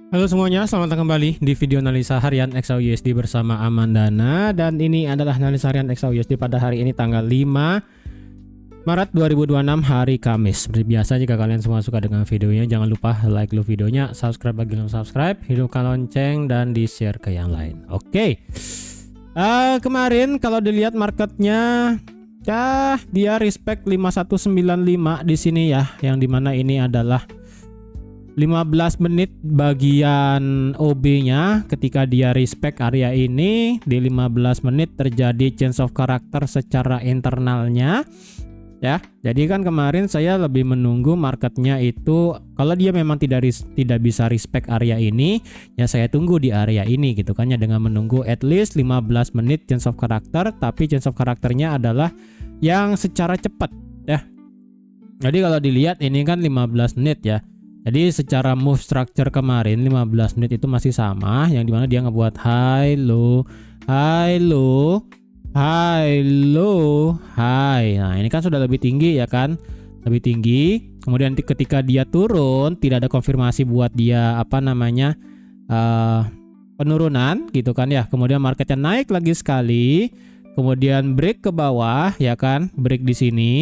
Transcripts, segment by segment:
Halo semuanya, selamat datang kembali di video analisa harian XAUUSD bersama Amandana. Dan ini adalah analisa harian XAUUSD pada hari ini tanggal 5 Maret 2026 hari Kamis. Seperti biasa, jika kalian semua suka dengan videonya, jangan lupa like dulu videonya, subscribe bagi belum subscribe, hidupkan lonceng, dan di share ke yang lain. Oke. Kemarin kalau dilihat marketnya, dia respect 5195 di sini ya, yang dimana ini adalah 15 menit bagian OB-nya. Ketika dia respect area ini di 15 menit terjadi change of character secara internalnya ya. Jadi kan kemarin saya lebih menunggu marketnya itu kalau dia memang tidak bisa respect area ini ya, saya tunggu di area ini gitu kan ya, dengan menunggu at least 15 menit change of character, tapi change of karakternya adalah yang secara cepat ya. Jadi kalau dilihat ini kan 15 menit ya. Jadi secara move structure kemarin 15 menit itu masih sama, yang dimana dia ngebuat high low, high low, high low, high. Nah ini kan sudah lebih tinggi ya kan, lebih tinggi. Kemudian ketika dia turun tidak ada konfirmasi buat dia penurunan gitu kan ya. Kemudian marketnya naik lagi sekali, kemudian break ke bawah ya kan, break di sini.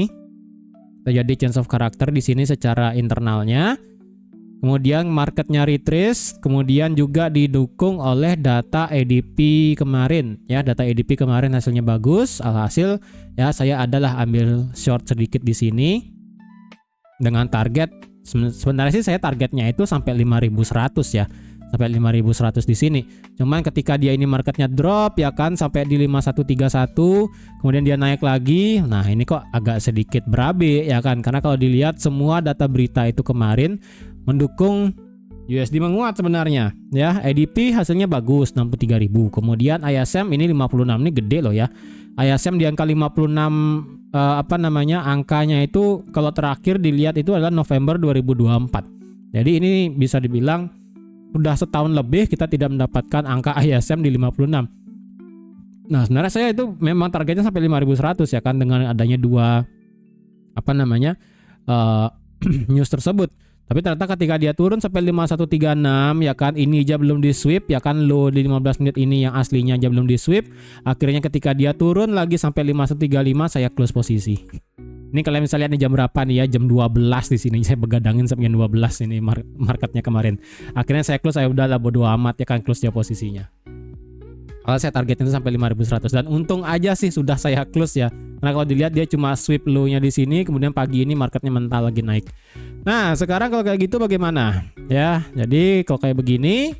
Terjadi change of character di sini secara internalnya. Kemudian marketnya retrace, kemudian juga didukung oleh data ADP kemarin ya. Data ADP kemarin hasilnya bagus, alhasil ya saya adalah ambil short sedikit di sini dengan target, sebenarnya sih saya targetnya itu sampai 5100 ya. Sampai 5100 di sini. Cuman ketika dia ini marketnya drop ya kan sampai di 5131, kemudian dia naik lagi. Nah, ini kok agak sedikit berabe ya kan, karena kalau dilihat semua data berita itu kemarin mendukung USD menguat sebenarnya ya. ADP hasilnya bagus 63.000. Kemudian ISM ini 56, ini gede loh ya. ISM di angka 56 angkanya itu kalau terakhir dilihat itu adalah November 2024. Jadi ini bisa dibilang udah setahun lebih kita tidak mendapatkan angka ISM di 56. Nah, sebenarnya saya itu memang targetnya sampai 5100 ya kan, dengan adanya dua news tersebut. Tapi ternyata ketika dia turun sampai 5136 ya kan, ini aja belum di sweep ya kan, low di 15 menit ini yang aslinya aja belum di sweep. Akhirnya ketika dia turun lagi sampai 5135 saya close posisi. Ini kalian bisa lihat nih jam berapa nih ya, jam 12 di sini. Saya begadangin sampai jam 12 ini marketnya kemarin. Akhirnya saya close, saya udahlah bodo amat ya kan, close dia posisinya. Kalau saya targetnya itu sampai 5100 dan untung aja sih sudah saya close ya. Karena kalau dilihat dia cuma sweep low-nya di sini, kemudian pagi ini marketnya mental lagi naik. Nah, sekarang kalau kayak gitu bagaimana? Ya, jadi kalau kayak begini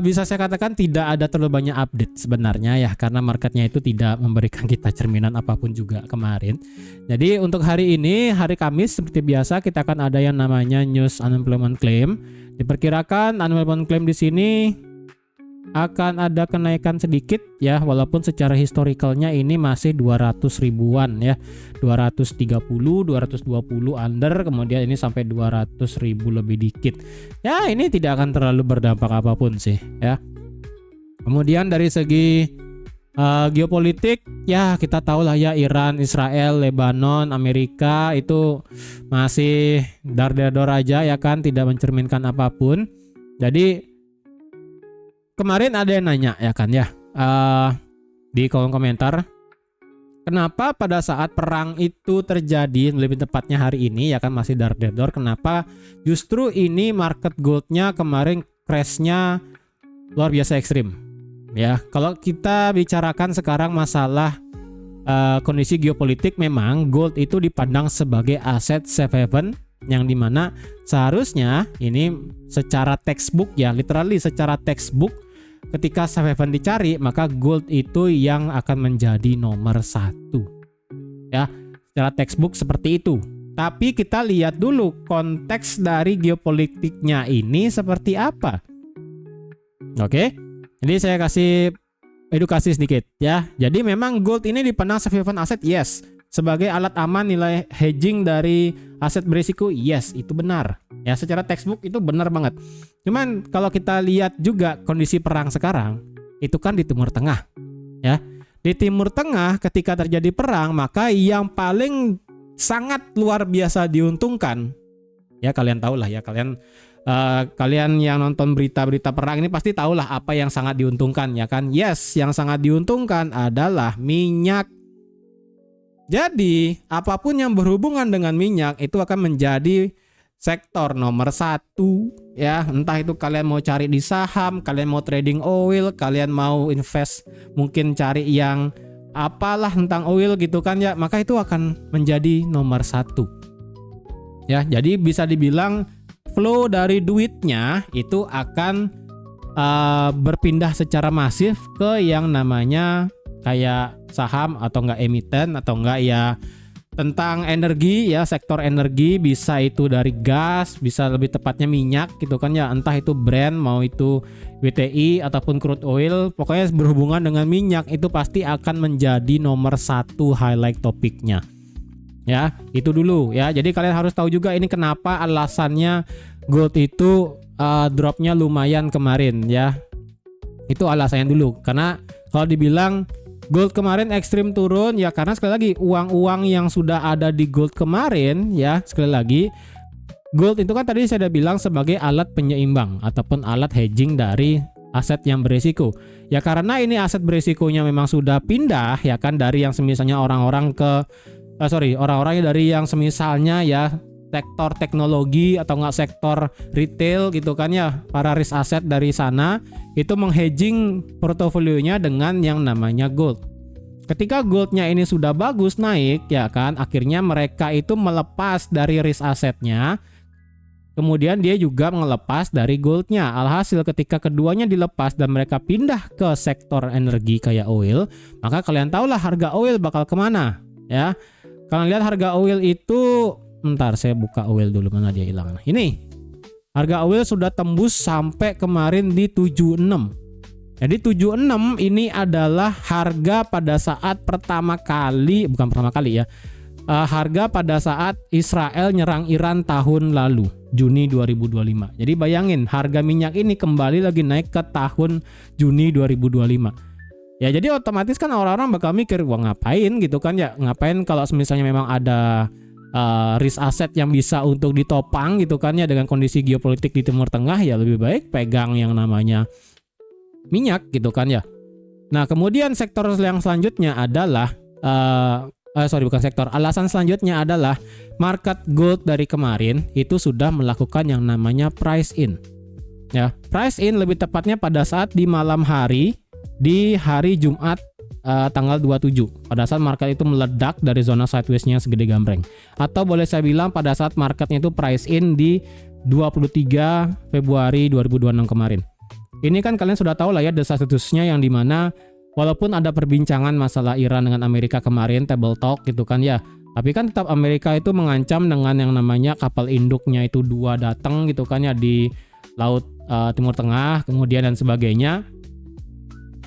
bisa saya katakan tidak ada terlalu banyak update sebenarnya ya, karena marketnya itu tidak memberikan kita cerminan apapun juga kemarin. Jadi untuk hari ini, hari Kamis seperti biasa kita akan ada yang namanya news unemployment claim. Diperkirakan unemployment claim di sini akan ada kenaikan sedikit ya, walaupun secara historicalnya ini masih 200 ribuan ya, 230, 220 under, kemudian ini sampai 200 ribu lebih dikit ya. Ini tidak akan terlalu berdampak apapun sih ya. Kemudian dari segi geopolitik ya, kita tahu lah ya, Iran, Israel, Lebanon, Amerika itu masih dar-dar aja ya kan, tidak mencerminkan apapun. Jadi kemarin ada yang nanya ya kan ya, di kolom komentar, kenapa pada saat perang itu terjadi, lebih tepatnya hari ini ya kan, masih dar-dar, kenapa justru ini market goldnya kemarin crashnya luar biasa ekstrim ya. Kalau kita bicarakan sekarang masalah kondisi geopolitik, memang gold itu dipandang sebagai aset safe haven, yang dimana seharusnya ini secara textbook ya, literally secara textbook, ketika safe haven dicari maka gold itu yang akan menjadi nomor satu ya, secara textbook seperti itu. Tapi kita lihat dulu konteks dari geopolitiknya ini seperti apa. Oke, jadi saya kasih edukasi sedikit ya. Jadi memang gold ini dipandang safe haven aset, yes. Sebagai alat aman nilai hedging dari aset berisiko, yes, itu benar ya, secara textbook itu benar banget. Cuman kalau kita lihat juga kondisi perang sekarang itu kan di Timur Tengah ya. Di Timur Tengah ketika terjadi perang, maka yang paling sangat luar biasa diuntungkan ya, kalian tahu lah ya, kalian Kalian yang nonton berita-berita perang ini pasti tahulah apa yang sangat diuntungkan, ya kan? Yes, yang sangat diuntungkan adalah minyak. Jadi apapun yang berhubungan dengan minyak itu akan menjadi sektor nomor 1, ya. Entah itu kalian mau cari di saham, kalian mau trading oil, kalian mau invest mungkin cari yang apalah tentang oil gitu kan ya, maka itu akan menjadi nomor 1. Ya, jadi bisa dibilang flow dari duitnya itu akan berpindah secara masif ke yang namanya kayak saham atau enggak emiten atau enggak ya tentang energi, ya, sektor energi. Bisa itu dari gas, bisa lebih tepatnya minyak gitu kan ya, entah itu Brent, mau itu WTI ataupun crude oil, pokoknya berhubungan dengan minyak itu pasti akan menjadi nomor 1 highlight topiknya. Ya, itu dulu ya. Jadi kalian harus tahu juga ini kenapa alasannya gold itu dropnya lumayan kemarin ya. Itu alasannya dulu. Karena kalau dibilang gold kemarin ekstrim turun ya karena sekali lagi uang-uang yang sudah ada di gold kemarin ya, sekali lagi gold itu kan tadi saya udah bilang sebagai alat penyeimbang ataupun alat hedging dari aset yang beresiko. Ya karena ini aset beresikonya memang sudah pindah ya kan dari yang semisalnya orang-orang orang-orangnya dari yang semisalnya ya sektor teknologi atau enggak sektor retail gitu kan ya, para risk asset dari sana itu menghedging portofolionya dengan yang namanya gold. Ketika goldnya ini sudah bagus naik ya kan, akhirnya mereka itu melepas dari risk asetnya, kemudian dia juga melepas dari goldnya. Alhasil ketika keduanya dilepas dan mereka pindah ke sektor energi kayak oil, maka kalian tahulah harga oil bakal kemana ya. Kalian lihat harga oil itu, bentar saya buka oil dulu, mana dia hilang. Ini harga oil sudah tembus sampai kemarin di 76. Jadi 76 ini adalah harga pada saat pertama kali, bukan pertama kali ya, harga pada saat Israel nyerang Iran tahun lalu, Juni 2025. Jadi bayangin harga minyak ini kembali lagi naik ke tahun Juni 2025. Ya jadi otomatis kan orang-orang bakal mikir, wah ngapain gitu kan ya, ngapain kalau misalnya memang ada risk asset yang bisa untuk ditopang gitu kan ya dengan kondisi geopolitik di Timur Tengah, ya lebih baik pegang yang namanya minyak gitu kan ya. Nah kemudian sektor yang selanjutnya adalah alasan selanjutnya adalah market gold dari kemarin itu sudah melakukan yang namanya price in. Ya, price in lebih tepatnya pada saat di malam hari di hari Jumat tanggal 27 pada saat market itu meledak dari zona sideways-nya segede gambreng, atau boleh saya bilang pada saat marketnya itu price in di 23 Februari 2026 kemarin. Ini kan kalian sudah tahu lah ya desas-desusnya, yang dimana walaupun ada perbincangan masalah Iran dengan Amerika kemarin, table talk gitu kan ya, tapi kan tetap Amerika itu mengancam dengan yang namanya kapal induknya itu 2 datang gitu kan ya di laut Timur Tengah kemudian dan sebagainya.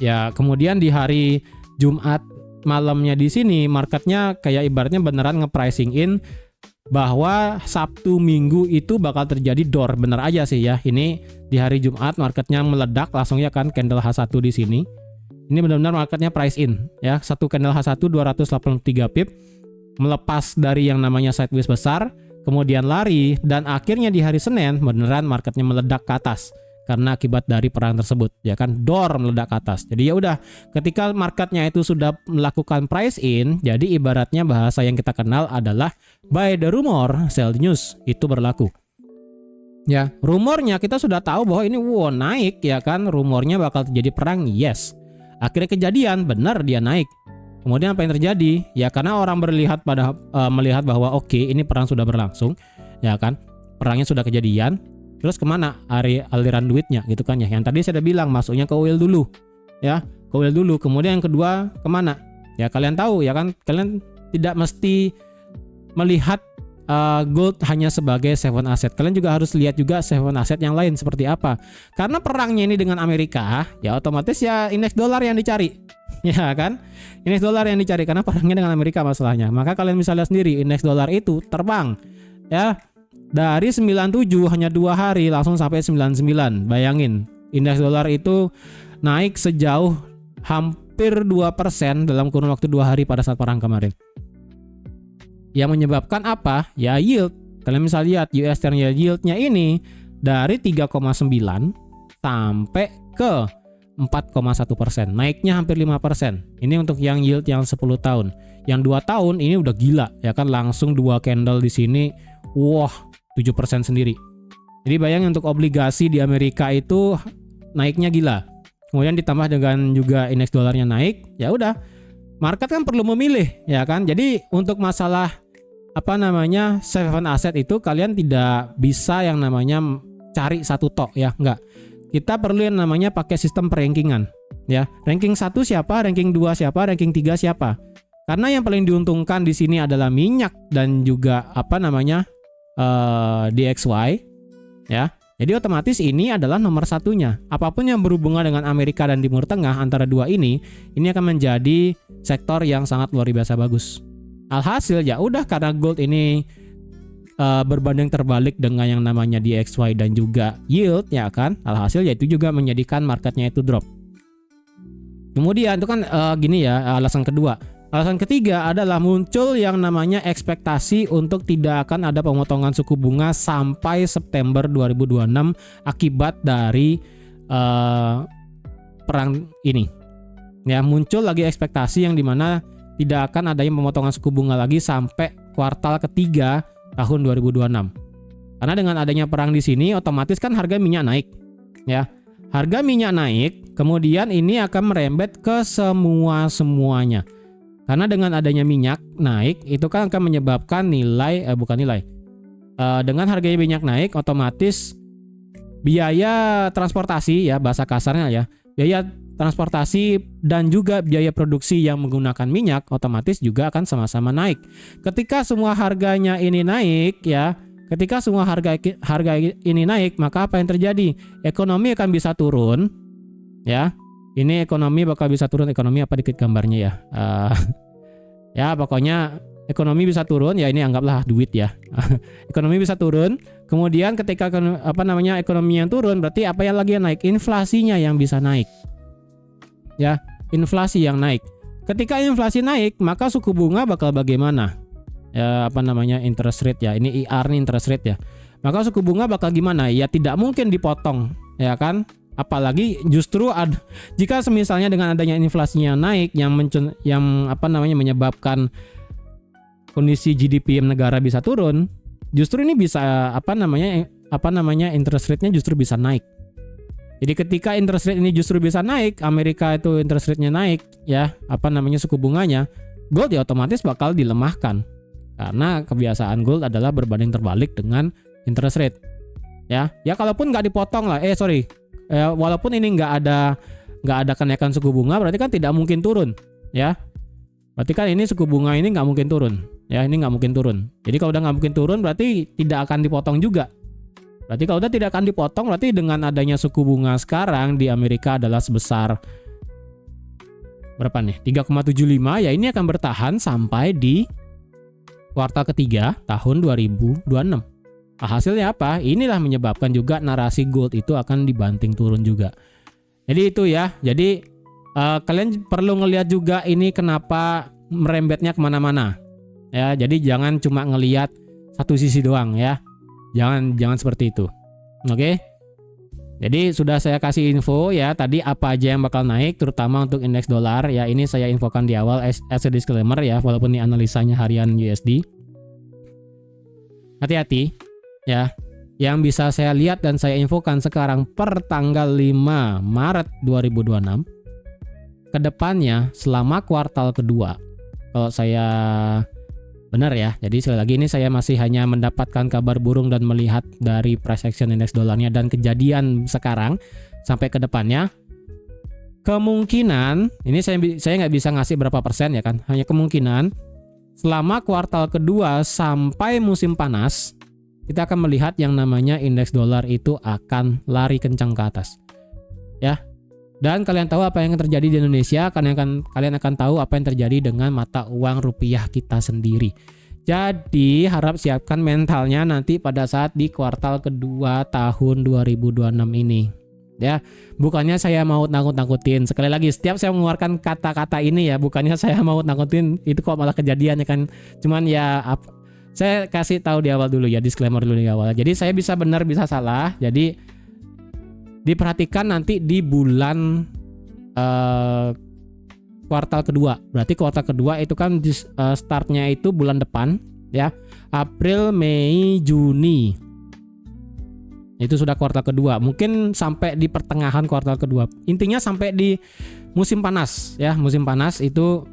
Ya, kemudian di hari Jumat malamnya di sini marketnya kayak ibaratnya beneran nge-pricing in bahwa Sabtu Minggu itu bakal terjadi door. Bener aja sih ya. Ini di hari Jumat marketnya meledak langsung ya kan, candle H1 di sini. Ini benar-benar marketnya price in ya. Satu candle H1 283 pip melepas dari yang namanya sideways besar, kemudian lari, dan akhirnya di hari Senin beneran marketnya meledak ke atas. Karena akibat dari perang tersebut ya kan, door meledak ke atas. Jadi ya udah, ketika marketnya itu sudah melakukan price in, jadi ibaratnya bahasa yang kita kenal adalah buy the rumor, sell the news, itu berlaku. Ya, rumornya kita sudah tahu bahwa ini naik ya kan, rumornya bakal terjadi perang, yes. Akhirnya kejadian, benar dia naik. Kemudian apa yang terjadi? Ya karena orang melihat bahwa oke, ini perang sudah berlangsung, ya kan, perangnya sudah kejadian. Terus kemana aliran duitnya gitu kan ya. Yang tadi saya udah bilang masuknya ke oil dulu ya, ke oil dulu. Kemudian yang kedua kemana ya, kalian tahu ya kan, kalian tidak mesti melihat gold hanya sebagai seven asset. Kalian juga harus lihat juga seven asset yang lain seperti apa. Karena perangnya ini dengan Amerika ya, otomatis ya indeks dolar yang dicari ya kan, indeks dolar yang dicari karena perangnya dengan Amerika masalahnya. Maka kalian bisa lihat sendiri indeks dolar itu terbang ya, dari 97 hanya 2 hari langsung sampai 99. Bayangin, indeks dolar itu naik sejauh hampir 2% dalam kurun waktu 2 hari pada saat perang kemarin. Yang menyebabkan apa? Ya yield. Kalian bisa lihat US 10 year yield-nya ini dari 3,9 sampai ke 4,1%. Naiknya hampir 5%. Ini untuk yang yield yang 10 tahun. Yang 2 tahun ini udah gila ya kan, langsung 2 candle di sini. Wah, 7% sendiri. Jadi bayangin untuk obligasi di Amerika itu naiknya gila. Kemudian ditambah dengan juga indeks dolarnya naik, ya udah. Market kan perlu memilih ya kan. Jadi untuk masalah safe haven asset itu kalian tidak bisa yang namanya cari satu tok ya, enggak. Kita perlu yang namanya pakai sistem perankingan ya. Ranking 1 siapa, ranking 2 siapa, ranking 3 siapa. Karena yang paling diuntungkan di sini adalah minyak dan juga DXY ya. Jadi otomatis ini adalah nomor satunya. Apapun yang berhubungan dengan Amerika dan Timur Tengah antara dua ini akan menjadi sektor yang sangat luar biasa bagus. Alhasil ya udah, karena gold ini berbanding terbalik dengan yang namanya DXY dan juga yield ya kan. Alhasil ya itu juga menjadikan marketnya itu drop. Kemudian itu kan alasan kedua. Alasan ketiga adalah muncul yang namanya ekspektasi untuk tidak akan ada pemotongan suku bunga sampai September 2026 akibat dari perang ini. Ya, muncul lagi ekspektasi yang dimana tidak akan adanya pemotongan suku bunga lagi sampai kuartal ketiga tahun 2026. Karena dengan adanya perang di sini otomatis kan harga minyak naik. Ya. Harga minyak naik, kemudian ini akan merembet ke semuanya. Karena dengan adanya minyak naik, itu kan akan menyebabkan dengan harganya minyak naik, otomatis biaya transportasi ya, bahasa kasarnya ya, biaya transportasi dan juga biaya produksi yang menggunakan minyak otomatis juga akan sama-sama naik. Ketika semua harganya ini naik ya, harga ini naik, maka apa yang terjadi? Ekonomi akan bisa turun ya. Ini ekonomi bakal bisa turun. Ekonomi apa dikit gambarnya ya? Ya pokoknya ekonomi bisa turun ya, ini anggaplah duit ya. Ekonomi bisa turun. Kemudian ketika ekonomi yang turun, berarti apa yang lagi naik? Inflasinya yang bisa naik. Ya, inflasi yang naik. Ketika inflasi naik, maka suku bunga bakal bagaimana? Ya interest rate ya. Ini IR nih, interest rate ya. Maka suku bunga bakal gimana? Ya tidak mungkin dipotong, ya kan? Apalagi justru jika misalnya dengan adanya inflasinya naik yang menyebabkan kondisi GDP negara bisa turun, justru ini bisa interest rate-nya justru bisa naik. Jadi ketika interest rate ini justru bisa naik, Amerika itu interest rate-nya naik ya, suku bunganya, gold ya otomatis bakal dilemahkan. Karena kebiasaan gold adalah berbanding terbalik dengan interest rate. Ya kalaupun nggak dipotong lah, walaupun ini nggak ada kenaikan suku bunga, berarti kan tidak mungkin turun, ya. Berarti kan ini suku bunga ini nggak mungkin turun, ya. Ini nggak mungkin turun. Jadi kalau udah nggak mungkin turun, berarti tidak akan dipotong juga. Berarti kalau udah tidak akan dipotong, berarti dengan adanya suku bunga sekarang di Amerika adalah sebesar berapa nih? 3,75, ya ini akan bertahan sampai di kuartal ketiga tahun 2026. Hasilnya apa? Inilah menyebabkan juga narasi gold itu akan dibanting turun juga. Jadi itu ya. Jadi kalian perlu ngelihat juga ini kenapa merembetnya kemana-mana. Ya, jadi jangan cuma ngelihat satu sisi doang ya. Jangan seperti itu. Oke? Jadi sudah saya kasih info ya tadi apa aja yang bakal naik, terutama untuk indeks dolar ya. Ini saya infokan di awal as a disclaimer ya, walaupun ini analisanya harian USD. Hati-hati. Ya, yang bisa saya lihat dan saya infokan sekarang per tanggal 5 Maret 2026, kedepannya selama kuartal kedua, kalau saya benar ya, jadi sekali lagi ini saya masih hanya mendapatkan kabar burung dan melihat dari price action indeks dolarnya dan kejadian sekarang sampai ke depannya, kemungkinan, ini saya nggak bisa ngasih berapa persen ya kan, hanya kemungkinan selama kuartal kedua sampai musim panas, kita akan melihat yang namanya indeks dolar itu akan lari kencang ke atas. Ya. Dan kalian tahu apa yang terjadi di Indonesia, kalian akan tahu apa yang terjadi dengan mata uang rupiah kita sendiri. Jadi, harap siapkan mentalnya nanti pada saat di kuartal kedua tahun 2026 ini. Ya, bukannya saya mau nakut-nakutin. Sekali lagi, setiap saya mengeluarkan kata-kata ini ya, bukannya saya mau nakutin, itu kok malah kejadian ya kan. Cuman ya Saya kasih tahu di awal dulu ya, disclaimer dulu di awal. Jadi saya bisa benar bisa salah. Jadi diperhatikan nanti di bulan kuartal kedua. Berarti kuartal kedua itu kan startnya itu bulan depan ya. April, Mei, Juni. Itu sudah kuartal kedua. Mungkin sampai di pertengahan kuartal kedua. Intinya sampai di musim panas ya. Musim panas itu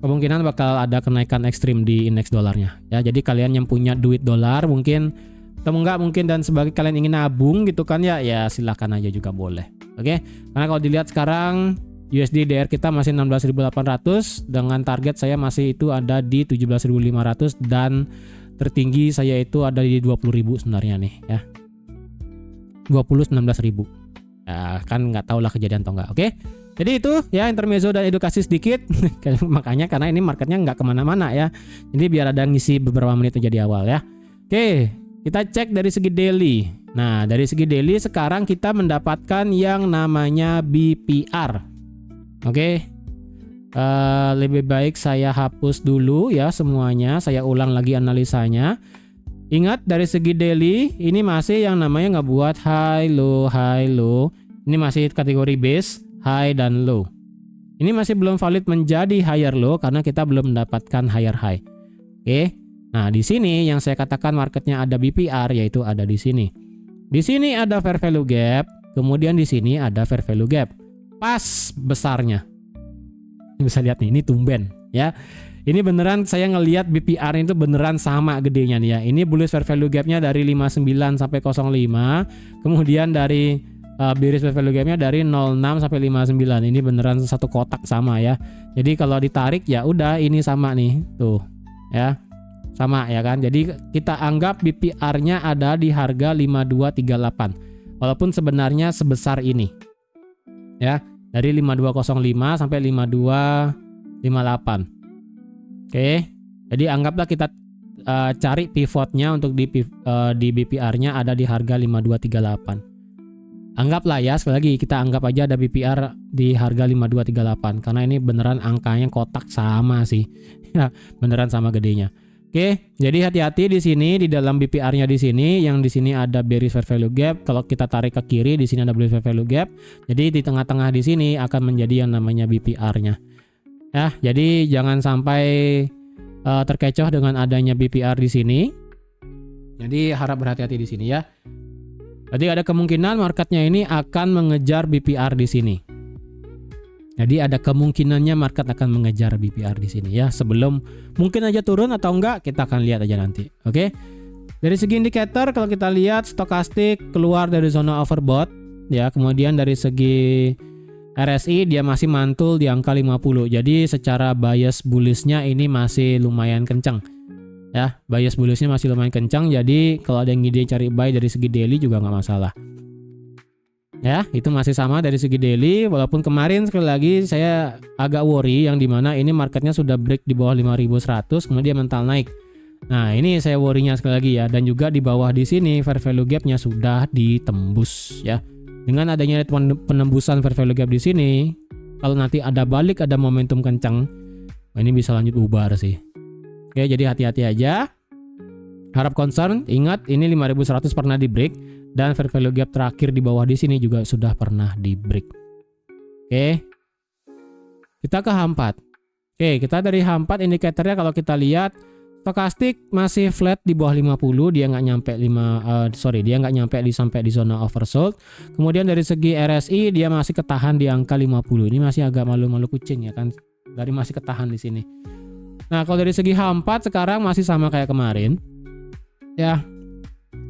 kemungkinan bakal ada kenaikan ekstrim di indeks dolarnya ya. Jadi kalian yang punya duit dolar mungkin atau enggak mungkin dan sebagai kalian ingin nabung gitu kan ya silakan aja juga boleh. Oke. Karena kalau dilihat sekarang USD DR kita masih 16.800 dengan target saya masih itu ada di 17.500 dan tertinggi saya itu ada di 20.000 sebenarnya nih ya. 19.000. Ya, kan nggak tahu lah kejadian atau enggak. Oke. Jadi itu ya intermezzo dan edukasi sedikit. Makanya karena ini marketnya nggak kemana-mana ya. Jadi biar ada ngisi beberapa menit aja di awal ya. Oke, kita cek dari segi daily. Nah, dari segi daily sekarang kita mendapatkan yang namanya BPR. Oke. Lebih baik saya hapus dulu ya semuanya. Saya ulang lagi analisanya. Ingat dari segi daily ini masih yang namanya ngebuat high low. Ini masih kategori base, high dan low. Ini masih belum valid menjadi higher low karena kita belum mendapatkan higher high. Oke. Nah, di sini yang saya katakan marketnya ada BPR yaitu ada di sini. Di sini ada fair value gap, kemudian di sini ada fair value gap. Pas besarnya. Bisa lihat nih, ini tumben ya. Ini beneran saya ngelihat BPR itu beneran sama gedenya nih ya. Ini bullish fair value gapnya dari 59 sampai 05. Kemudian dari bearish fair value gapnya dari 06 sampai 59. Ini beneran satu kotak sama ya. Jadi kalau ditarik ya udah ini sama nih. Tuh ya. Sama ya kan. Jadi kita anggap BPR-nya ada di harga 5238. Walaupun sebenarnya sebesar ini. Ya. Dari 5205 sampai 5258. Oke. Jadi anggaplah kita cari pivotnya untuk di BPR-nya ada di harga 5238. Anggaplah ya, sekali lagi kita anggap aja ada BPR di harga 5238 karena ini beneran angkanya kotak sama sih. Ya, beneran sama gedenya. Oke, jadi hati-hati di sini di dalam BPR-nya di sini, yang di sini ada bearish fair value gap. Kalau kita tarik ke kiri di sini ada bullish fair value gap. Jadi di tengah-tengah di sini akan menjadi yang namanya BPR-nya. Ya, jadi jangan sampai terkecoh dengan adanya BPR di sini. Jadi harap berhati-hati di sini ya. Jadi ada kemungkinan marketnya ini akan mengejar BPR di sini. Jadi ada kemungkinannya market akan mengejar BPR di sini ya. Sebelum mungkin aja turun atau enggak kita akan lihat aja nanti. Oke. Dari segi indikator kalau kita lihat stokastik keluar dari zona overbought ya. Kemudian dari segi RSI dia masih mantul di angka 50. Jadi secara bias bullishnya ini masih lumayan kencang. Ya, bias bullishnya masih lumayan kencang. Jadi kalau ada yang ide cari buy dari segi daily juga nggak masalah. Ya, itu masih sama dari segi daily. Walaupun kemarin sekali lagi saya agak worry yang dimana ini marketnya sudah break di bawah 5100 kemudian mental naik. Nah, ini saya worry-nya sekali lagi ya. Dan juga di bawah di sini fair value gap-nya sudah ditembus ya. Dengan adanya penembusan fair value gap di sini, kalau nanti ada balik ada momentum kencang, ini bisa lanjut bubar sih. Oke, jadi hati-hati aja. Harap concern, ingat ini 5100 pernah di break. Dan fair value gap terakhir di bawah di sini juga sudah pernah di break. Oke. Kita ke H4. Oke, kita dari H4 indikatornya kalau kita lihat stokastik masih flat di bawah 50, dia nggak nyampe dia nggak nyampe sampai di zona oversold. Kemudian dari segi RSI dia masih ketahan di angka 50. Ini masih agak malu-malu kucing ya kan. Dari masih ketahan di sini. Nah, kalau dari segi H4 sekarang masih sama kayak kemarin. Ya.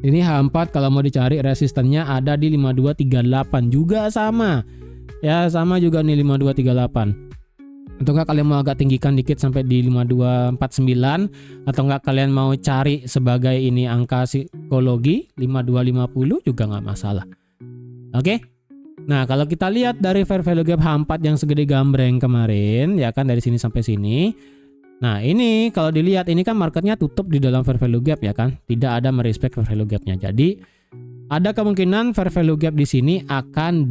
Ini H4 kalau mau dicari resistennya ada di 5238 juga sama. Ya, sama juga nih 5238. Atau enggak kalian mau agak tinggikan dikit sampai di 5249 atau enggak kalian mau cari sebagai ini angka psikologi 5250 juga nggak masalah. Oke? Nah, kalau kita lihat dari fair value gap H4 yang segede gambreng kemarin ya kan dari sini sampai sini. Nah, ini kalau dilihat ini kan marketnya tutup di dalam fair value gap ya kan, tidak ada merespek fair value gapnya. Jadi ada kemungkinan fair value gap di sini akan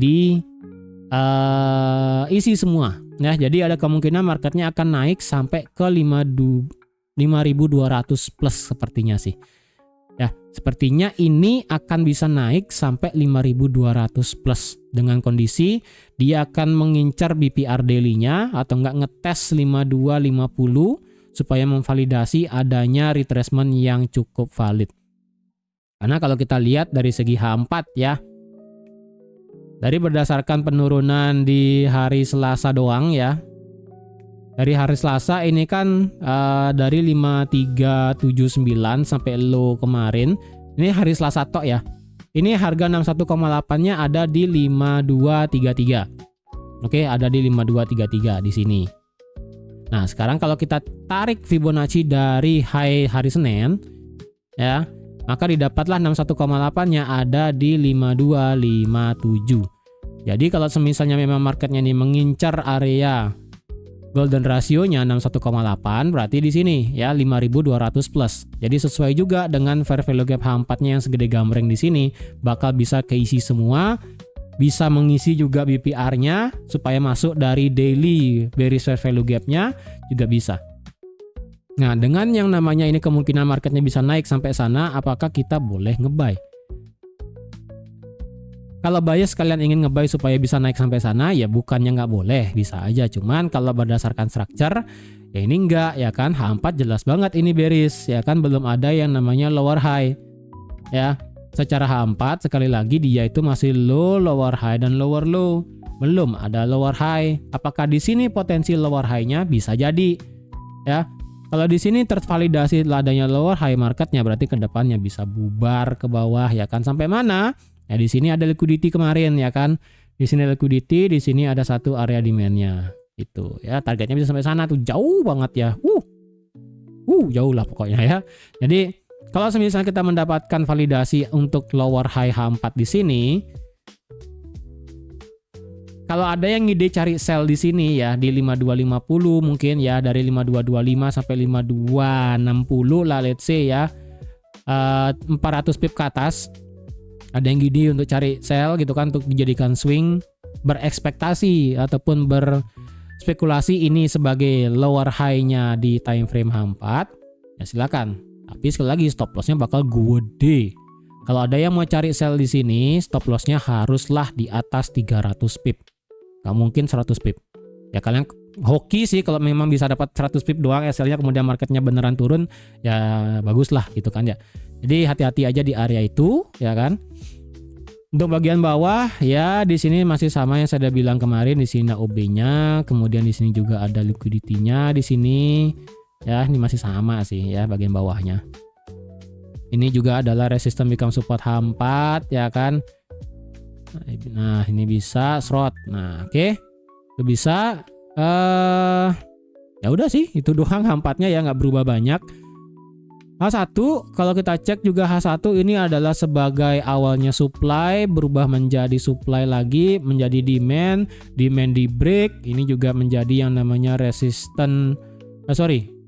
isi semua. Ya, jadi ada kemungkinan marketnya akan naik sampai ke 52 5.200 plus sepertinya sih. Ya, sepertinya ini akan bisa naik sampai 5.200 plus dengan kondisi dia akan mengincar BPR daily-nya atau enggak ngetes 5250 supaya memvalidasi adanya retracement yang cukup valid. Karena kalau kita lihat dari segi H4 ya, dari berdasarkan penurunan di hari Selasa doang ya. Dari hari Selasa ini kan dari 5379 sampai low kemarin. Ini hari Selasa tok ya. Ini harga 61,8-nya ada di 5233. Oke, ada di 5233 di sini. Nah, sekarang kalau kita tarik Fibonacci dari high hari Senin ya, maka didapatlah 61,8-nya ada di 5257. Jadi kalau misalnya memang marketnya ini mengincar area golden rasionya 61,8, berarti di sini ya 5.200 plus. Jadi sesuai juga dengan fair value gap H4-nya yang segede gambreng di sini, bakal bisa keisi semua, bisa mengisi juga BPR-nya supaya masuk dari daily bearish fair value gap-nya juga bisa. Nah, dengan yang namanya ini kemungkinan marketnya bisa naik sampai sana, apakah kita boleh nge-buy? Kalau bias kalian ingin nge-buy supaya bisa naik sampai sana, ya bukannya nggak boleh, bisa aja. Cuman kalau berdasarkan structure, ya ini enggak, ya kan. H4 jelas banget ini bearish, ya kan. Belum ada yang namanya lower high. Ya, secara H4 sekali lagi dia itu masih low, lower high, dan lower low. Belum ada lower high. Apakah di sini potensi lower high-nya? Bisa jadi. Ya, kalau di sini tervalidasi adanya lower high marketnya, berarti ke depannya bisa bubar ke bawah, ya kan. Sampai mana? Ya di sini ada liquidity kemarin, ya kan. Di sini liquidity, di sini ada satu area demand-nya. Itu ya, targetnya bisa sampai sana tuh, jauh banget ya. Jauh lah pokoknya ya. Jadi kalau misalnya kita mendapatkan validasi untuk lower high H4 di sini, kalau ada yang ngide cari sell di sini ya di 5250 mungkin ya, dari 5225 sampai 5260 lah let's say ya, 400 pip ke atas. Ada yang ngide untuk cari sell gitu kan, untuk dijadikan swing, berekspektasi ataupun berspekulasi ini sebagai lower high-nya di time frame H4, ya silakan. Tapi sekali lagi stop loss-nya bakal gede. Kalau ada yang mau cari sell di sini, stop loss-nya haruslah di atas 300 pip. Gak mungkin 100 pip. Ya kalian hoki sih kalau memang bisa dapat 100 pip doang SL-nya kemudian marketnya beneran turun, ya bagus lah gitu kan ya. Jadi hati-hati aja di area itu, ya kan. Untuk bagian bawah ya di sini masih sama yang saya udah bilang kemarin, di sini ada OB-nya, kemudian di sini juga ada liquidity-nya di sini. Ya, ini masih sama sih ya bagian bawahnya. Ini juga adalah resistance become support H4 ya kan. Nah, ini bisa short. Nah, oke. Itu bisa ya udah sih, itu doang H4-nya ya, nggak berubah banyak. H1 kalau kita cek juga H1 ini adalah sebagai awalnya supply berubah menjadi supply lagi, menjadi demand di break, ini juga menjadi yang namanya resistance.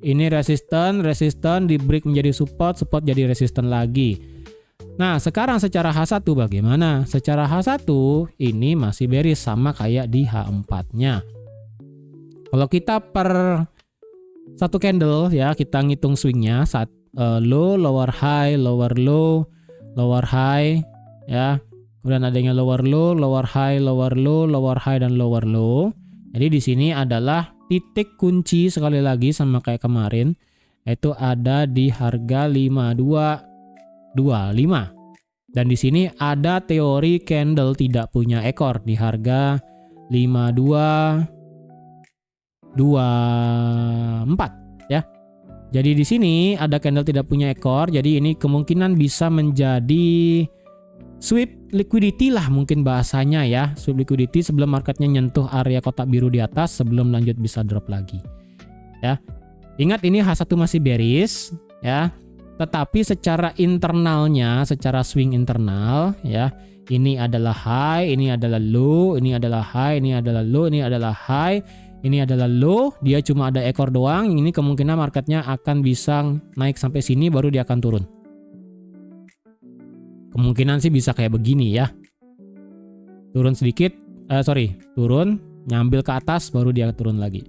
Ini resistance di break menjadi support jadi resistance lagi. Nah, sekarang secara H1 bagaimana? Secara H1 ini masih bearish sama kayak di H4-nya. Kalau kita per satu candle ya, kita ngitung swingnya saat low, lower high, lower low, lower high ya. Kemudian adanya lower low, lower high, lower low, lower high, dan lower low. Jadi di sini adalah titik kunci sekali lagi sama kayak kemarin, yaitu ada di harga 5225. Dan di sini ada teori candle tidak punya ekor di harga 5224 ya. Jadi di sini ada candle tidak punya ekor, jadi ini kemungkinan bisa menjadi sweep liquidity lah mungkin bahasanya ya, sweep liquidity sebelum marketnya nyentuh area kotak biru di atas sebelum lanjut bisa drop lagi. Ya. Ingat ini H1 masih bearish ya. Tetapi secara internalnya, secara swing internal ya, ini adalah high, ini adalah low, ini adalah high, ini adalah low, ini adalah high, ini adalah low, dia cuma ada ekor doang. Ini kemungkinan marketnya akan bisa naik sampai sini baru dia akan turun. Kemungkinan sih bisa kayak begini ya. Turun sedikit, turun, nyambil ke atas baru dia turun lagi.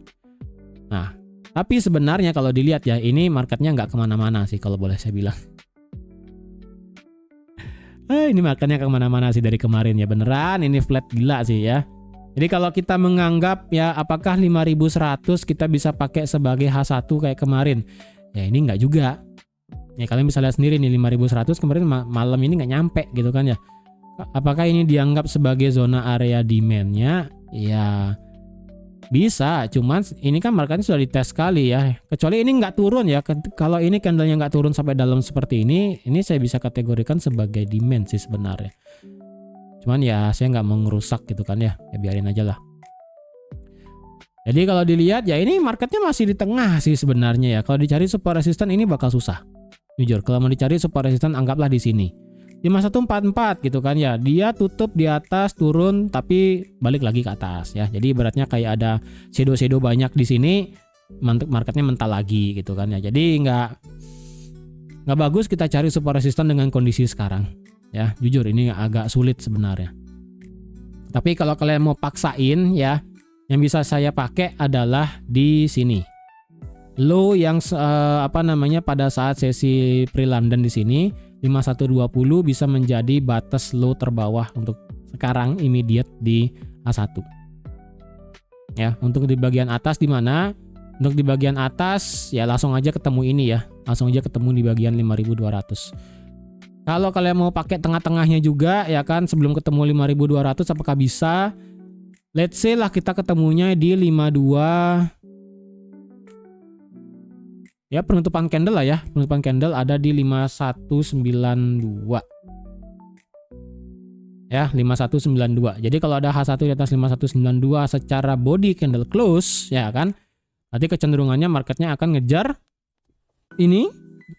Nah, Tapi sebenarnya kalau dilihat ya, ini marketnya nggak kemana-mana sih kalau boleh saya bilang. Ini marketnya kemana-mana sih dari kemarin ya, beneran ini flat gila sih ya. Jadi kalau kita menganggap ya apakah 5100 kita bisa pakai sebagai H1 kayak kemarin, ya ini nggak juga. Ya kalian bisa lihat sendiri nih 5100 kemarin malam ini nggak nyampe gitu kan ya. Apakah ini dianggap sebagai zona area demand-nya? Ya bisa, cuman ini kan marketnya sudah dites sekali ya. Kecuali ini nggak turun ya. Kalau ini candlenya nggak turun sampai dalam seperti ini saya bisa kategorikan sebagai demand sih sebenarnya. Cuman ya saya nggak mau ngerusak gitu kan ya. Ya biarin aja lah. Jadi kalau dilihat ya ini marketnya masih di tengah sih sebenarnya ya. Kalau dicari support resistance ini bakal susah. Jujur, kalau mau dicari support resistance anggaplah di sini. 5144 gitu kan ya. Dia tutup di atas, turun tapi balik lagi ke atas ya. Jadi ibaratnya kayak ada shadow banyak di sini, marketnya mental lagi gitu kan ya. Jadi nggak bagus kita cari support resistance dengan kondisi sekarang ya. Jujur ini agak sulit sebenarnya. Tapi kalau kalian mau paksain ya, yang bisa saya pakai adalah di sini. Low yang pada saat sesi pre-London di sini 5120 bisa menjadi batas low terbawah untuk sekarang immediate di A1. Ya, untuk di bagian atas di mana? Untuk di bagian atas ya langsung aja ketemu ini ya. Langsung aja ketemu di bagian 5200. Kalau kalian mau pakai tengah-tengahnya juga ya kan sebelum ketemu 5200 apakah bisa? Let's say lah kita ketemunya di 52. Ya penutupan candle lah ya. Penutupan candle ada di 5192. Ya 5192. Jadi kalau ada H1 di atas 5192 secara body candle close ya kan. Nanti kecenderungannya marketnya akan ngejar ini.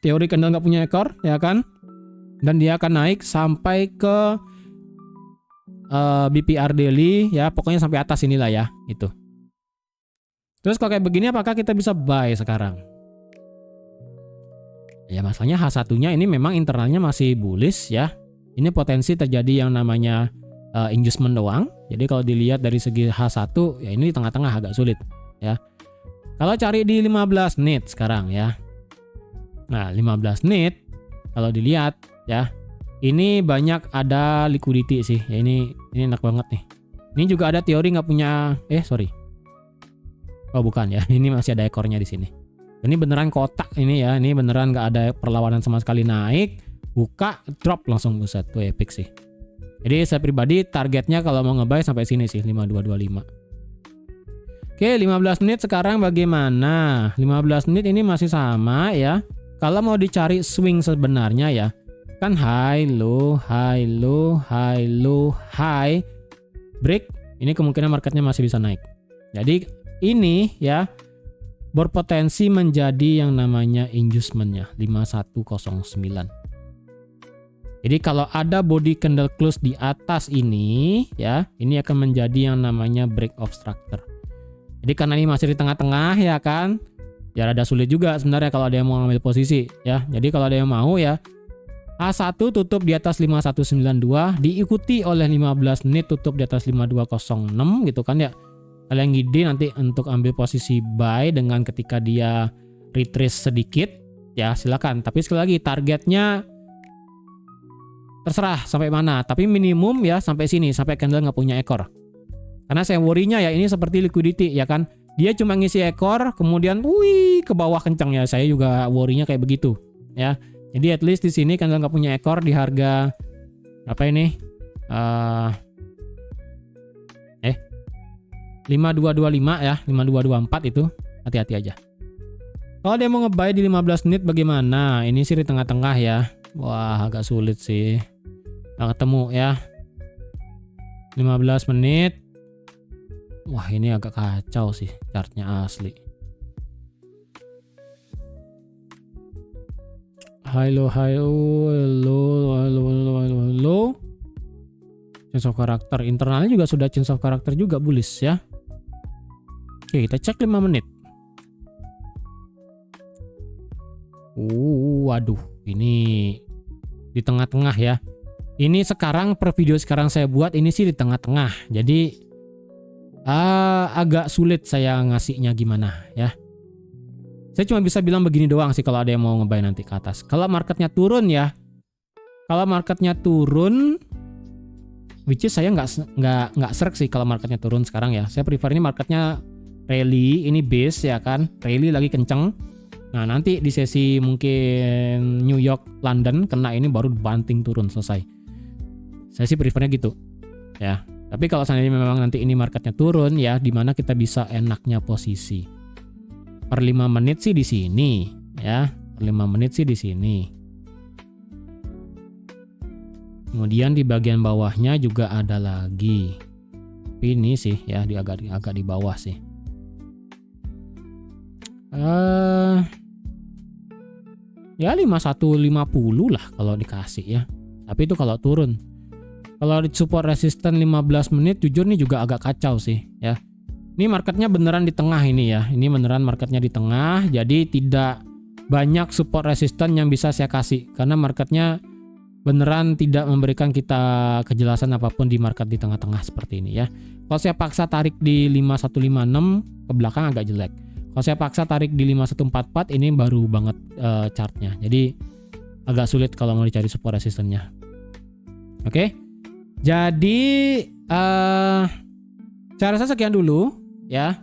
Teori candle nggak punya ekor ya kan. Dan dia akan naik sampai ke BPR daily ya. Pokoknya sampai atas inilah ya. Itu. Terus kalau kayak begini apakah kita bisa buy sekarang? Ya masalahnya H1-nya ini memang internalnya masih bullish ya. Ini potensi terjadi yang namanya inducement doang. Jadi kalau dilihat dari segi H1 ya ini di tengah-tengah agak sulit ya. Kalau cari di 15 menit sekarang ya. Nah 15 menit kalau dilihat ya. Ini banyak ada liquidity sih. Ya ini enak banget nih. Ini juga ada teori nggak punya sorry. Oh bukan ya. Ini masih ada ekornya di sini. Ini beneran kotak ini ya. Ini beneran nggak ada perlawanan sama sekali, naik, buka, drop langsung, buset tuh epic sih. Jadi saya pribadi targetnya kalau mau ngebuy sampai sini sih 5225. Oke, 15 menit sekarang bagaimana? 15 menit ini masih sama ya. Kalau mau dicari swing sebenarnya ya, kan high, low, high, low, high, low, high, break. Ini kemungkinan marketnya masih bisa naik. Jadi ini ya berpotensi menjadi yang namanya inducement-nya 5109. Jadi kalau ada body candle close di atas ini ya, ini akan menjadi yang namanya break of structure. Jadi karena ini masih di tengah-tengah ya kan, ya rada sulit juga sebenarnya kalau ada yang mau ambil posisi ya. Jadi kalau ada yang mau ya, A1 tutup di atas 5192 diikuti oleh 15 menit tutup di atas 5206 gitu kan ya. Kalian ngide nanti untuk ambil posisi buy dengan ketika dia retrace sedikit ya silakan. Tapi sekali lagi targetnya terserah sampai mana. Tapi minimum ya sampai sini, sampai candle nggak punya ekor. Karena saya worry-nya ya ini seperti liquidity ya kan. Dia cuma ngisi ekor kemudian ke bawah kencang ya. Saya juga worry-nya kayak begitu ya. Jadi at least di sini candle nggak punya ekor di harga apa ini? 5225 ya, 5224 itu hati-hati aja. Kalau dia mau nge-buy di 15 menit bagaimana? Ini sih di tengah-tengah ya. Wah, agak sulit sih. Nggak ketemu ya. 15 menit. Wah, ini agak kacau sih chartnya asli. High low, high low. Change of character. Internalnya juga sudah change of character juga bullish ya. Oke, kita cek 5 menit. Waduh, ini di tengah-tengah ya. Ini sekarang per video sekarang saya buat ini sih di tengah-tengah. Jadi agak sulit saya ngasihnya gimana ya. Saya cuma bisa bilang begini doang sih kalau ada yang mau nge-buy nanti ke atas. Kalau marketnya turun ya, kalau marketnya turun, which is saya nggak serk sih kalau marketnya turun sekarang ya. Saya prefer ini marketnya rally, ini base ya kan, rally lagi kenceng. Nah nanti di sesi mungkin New York, London kena ini baru banting turun selesai. Saya sih prefernya gitu ya. Tapi kalau seandainya memang nanti ini marketnya turun ya, dimana kita bisa enaknya posisi. Per 5 menit sih di sini ya, per 5 menit sih di sini. Kemudian di bagian bawahnya juga ada lagi. Ini sih ya, agak di bawah sih. Ya 5150 lah kalau dikasih ya. Tapi itu kalau turun. Kalau di support resisten 15 menit jujur nih juga agak kacau sih ya. Ini marketnya beneran di tengah ini ya. Ini beneran marketnya di tengah. Jadi tidak banyak support resisten yang bisa saya kasih. Karena marketnya beneran tidak memberikan kita kejelasan apapun di market di tengah-tengah seperti ini ya. Kalau saya paksa tarik di 5156 ke belakang agak jelek. Kalau saya paksa tarik di 5144 ini baru banget chartnya. Jadi agak sulit kalau mau dicari support resistennya. Oke. Jadi saya rasa sekian dulu ya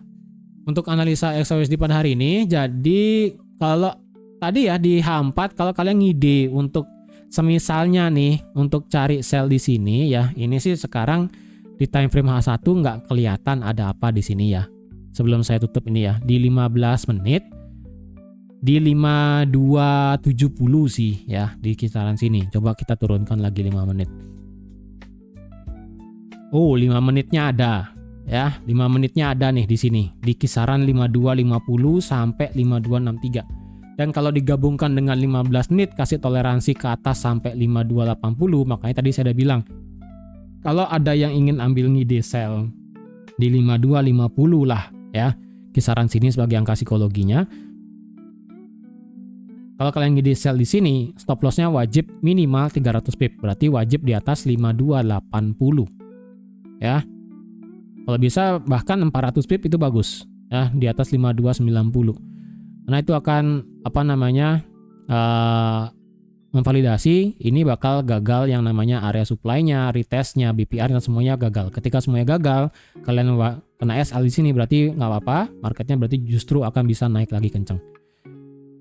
untuk analisa XAUSD pada hari ini. Jadi kalau tadi ya di H4 kalau kalian ngide untuk semisalnya nih untuk cari sell di sini ya, ini sih sekarang di time frame H1 nggak kelihatan ada apa di sini ya. Sebelum saya tutup ini ya, di 15 menit di 5270 sih ya, di kisaran sini. Coba kita turunkan lagi 5 menit. Oh, 5 menitnya ada ya. 5 menitnya ada nih di sini di kisaran 5250 sampai 5263. Dan kalau digabungkan dengan 15 menit kasih toleransi ke atas sampai 5280, makanya tadi saya udah bilang kalau ada yang ingin ambil ngide sell di 5250 lah ya, kisaran sini sebagai angka psikologinya. Kalau kalian ngide sell di sini, stop lossnya wajib minimal 300 pip, berarti wajib di atas 5280 ya. Kalau bisa bahkan 400 pip itu bagus ya, di atas 5290. Karena itu akan memvalidasi ini bakal gagal yang namanya area supply-nya, retestnya, BPR dan semuanya gagal. Ketika semuanya gagal, kalian kena SL di sini berarti nggak apa-apa, marketnya berarti justru akan bisa naik lagi kenceng.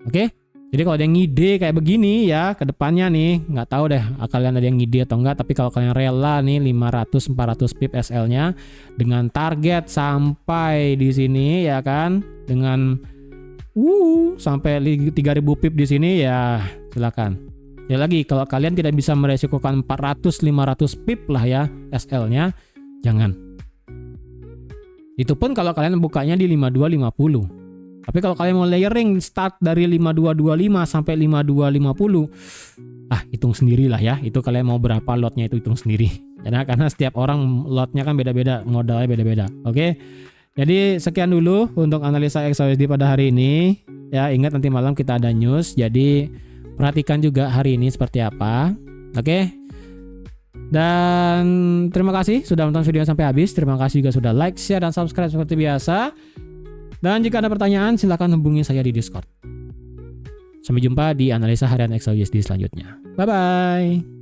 Oke? Jadi kalau ada yang ngide kayak begini ya ke depannya nih, nggak tahu deh kalian ada yang ngide atau enggak, tapi kalau kalian rela nih 500-400 pip SL-nya dengan target sampai di sini ya kan, dengan sampai 3000 pip di sini ya silakan. Ya lagi kalau kalian tidak bisa meresikokan 400-500 pip lah ya SL-nya, jangan. Itu pun kalau kalian bukanya di 5250. Tapi kalau kalian mau layering start dari 5225 sampai 5250, hitung sendirilah ya. Itu kalian mau berapa lotnya itu hitung sendiri. Karena setiap orang lotnya kan beda-beda, modalnya beda-beda. Oke. Jadi sekian dulu untuk analisa XAUSD pada hari ini. Ya, ingat nanti malam kita ada news. Jadi perhatikan juga hari ini seperti apa. Oke. Dan terima kasih sudah menonton video sampai habis. Terima kasih juga sudah like, share, dan subscribe seperti biasa. Dan jika ada pertanyaan silahkan hubungi saya di Discord. Sampai jumpa di analisa harian XAUSD selanjutnya. Bye-bye.